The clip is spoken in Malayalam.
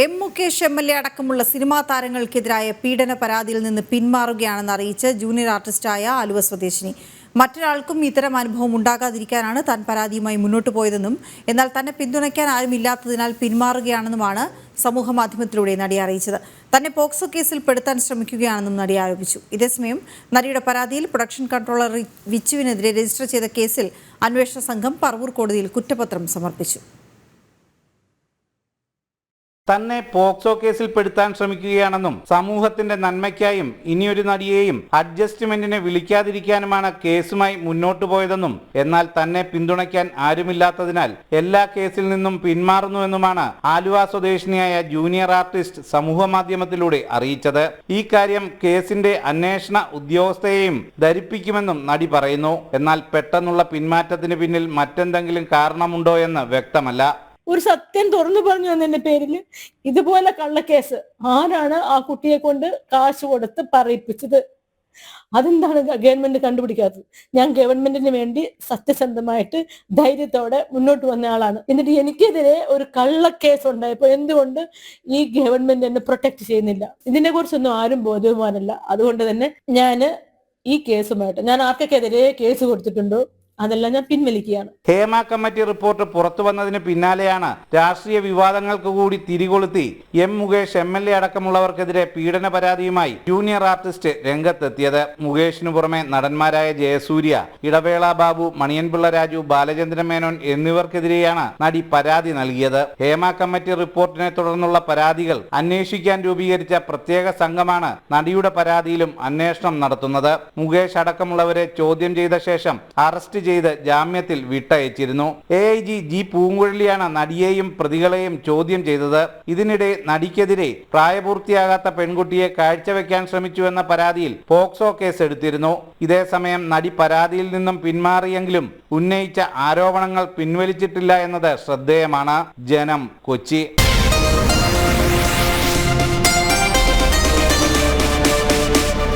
എം മുകേഷ് MLA അടക്കമുള്ള സിനിമാ താരങ്ങൾക്കെതിരായ പീഡന പരാതിയിൽ നിന്ന് പിന്മാറുകയാണെന്ന് അറിയിച്ച് ജൂനിയർ ആർട്ടിസ്റ്റായ ആലുവ സ്വദേശിനി. മറ്റൊരാൾക്കും ഇത്തരം അനുഭവം ഉണ്ടാകാതിരിക്കാനാണ് താൻ പരാതിയുമായി മുന്നോട്ട് പോയതെന്നും എന്നാൽ തന്നെ പിന്തുണയ്ക്കാൻ ആരുമില്ലാത്തതിനാൽ പിന്മാറുകയാണെന്നുമാണ് സമൂഹമാധ്യമത്തിലൂടെ നടി അറിയിച്ചത്. തന്നെ പോക്സോ കേസിൽ പെടുത്താൻ ശ്രമിക്കുകയാണെന്നും നടി ആരോപിച്ചു. ഇതേസമയം നടിയുടെ പരാതിയിൽ പ്രൊഡക്ഷൻ കൺട്രോളർ വിച്ചുവിനെതിരെ രജിസ്റ്റർ ചെയ്ത കേസിൽ അന്വേഷണ സംഘം പറവൂർ കോടതിയിൽ കുറ്റപത്രം സമർപ്പിച്ചു. തന്നെ പോക്സോ കേസിൽ പെടുത്താൻ ശ്രമിക്കുകയാണെന്നും സമൂഹത്തിന്റെ നന്മയ്ക്കായും ഇനിയൊരു നടിയെയും അഡ്ജസ്റ്റ്മെന്റിനെ വിളിക്കാതിരിക്കാനുമാണ് കേസുമായി മുന്നോട്ടു പോയതെന്നും എന്നാൽ തന്നെ പിന്തുണയ്ക്കാൻ ആരുമില്ലാത്തതിനാൽ എല്ലാ കേസിൽ നിന്നും പിന്മാറുന്നുവെന്നുമാണ് ആലുവ സ്വദേശിനിയായ ജൂനിയർ ആർട്ടിസ്റ്റ് സമൂഹമാധ്യമത്തിലൂടെ അറിയിച്ചത്. ഈ കാര്യം കേസിന്റെ അന്വേഷണ ഉദ്യോഗസ്ഥയെയും ധരിപ്പിക്കുമെന്നും നടി പറയുന്നു. എന്നാൽ പെട്ടെന്നുള്ള പിന്മാറ്റത്തിന് പിന്നിൽ മറ്റെന്തെങ്കിലും കാരണമുണ്ടോ എന്ന് വ്യക്തമല്ല. ഒരു സത്യം തുറന്നു പറഞ്ഞു എന്നതിന്റെ പേരിൽ ഇതുപോലെ കള്ളക്കേസ് ആരാണ് ആ കുട്ടിയെ കൊണ്ട് കാശ് കൊടുത്ത് പറയിപ്പിച്ചത്? അതെന്താണ് ഗവൺമെന്റ് കണ്ടുപിടിക്കാത്തത്? ഞാൻ ഗവൺമെന്റിന് വേണ്ടി സത്യസന്ധമായിട്ട് ധൈര്യത്തോടെ മുന്നോട്ട് വന്ന ആളാണ്. എന്നിട്ട് എനിക്കെതിരെ ഒരു കള്ളക്കേസ് ഉണ്ടായപ്പോ എന്തുകൊണ്ട് ഈ ഗവൺമെന്റ് എന്നെ പ്രൊട്ടക്ട് ചെയ്യുന്നില്ല? ഇതിനെ കുറിച്ചൊന്നും ആരും ബോധവാനല്ല. അതുകൊണ്ട് തന്നെ ഞാൻ ഈ കേസുമായിട്ട് ഞാൻ ആർക്കെതിരെ കേസ് കൊടുത്തിട്ടുണ്ടോ അതെല്ലാം ഞാൻ പിൻവലിക്കുകയാണ്. ഹേമ കമ്മിറ്റി റിപ്പോർട്ട് പുറത്തു വന്നതിന് പിന്നാലെയാണ് രാഷ്ട്രീയ വിവാദങ്ങൾക്ക് കൂടി തിരികൊളുത്തി എം മുകേഷ് MLA അടക്കമുള്ളവർക്കെതിരെ പീഡന പരാതിയുമായി ജൂനിയർ ആർട്ടിസ്റ്റ് രംഗത്തെത്തിയത്. മുകേഷിനു പുറമെ നടന്മാരായ ജയസൂര്യ, ഇടവേള ബാബു, മണിയൻപിള്ള രാജു, ബാലചന്ദ്രൻ മേനോൻ എന്നിവർക്കെതിരെയാണ് നടി പരാതി നൽകിയത്. ഹേമ കമ്മിറ്റി റിപ്പോർട്ടിനെ തുടർന്നുള്ള പരാതികൾ അന്വേഷിക്കാൻ രൂപീകരിച്ച പ്രത്യേക സംഘമാണ് നടിയുടെ പരാതിയിലും അന്വേഷണം നടത്തുന്നത്. മുകേഷ് അടക്കമുള്ളവരെ ചോദ്യം ചെയ്ത ശേഷം അറസ്റ്റ് ചെയ്ത് ജാമ്യത്തിൽ വിട്ടയച്ചിരുന്നു. AIG G പൂങ്കുഴലിയാണ് നടിയെയും പ്രതികളെയും ചോദ്യം ചെയ്തത്. ഇതിനിടെ നടിക്കെതിരെ പ്രായപൂർത്തിയാകാത്ത പെൺകുട്ടിയെ കാഴ്ചവെക്കാൻ ശ്രമിച്ചുവെന്ന പരാതിയിൽ പോക്സോ കേസ് എടുത്തിരുന്നു. ഇതേസമയം നടി പരാതിയിൽ നിന്നും പിന്മാറിയെങ്കിലും ഉന്നയിച്ച ആരോപണങ്ങൾ പിൻവലിച്ചിട്ടില്ല എന്നത് ശ്രദ്ധേയമാണ്. ജനം, കൊച്ചി.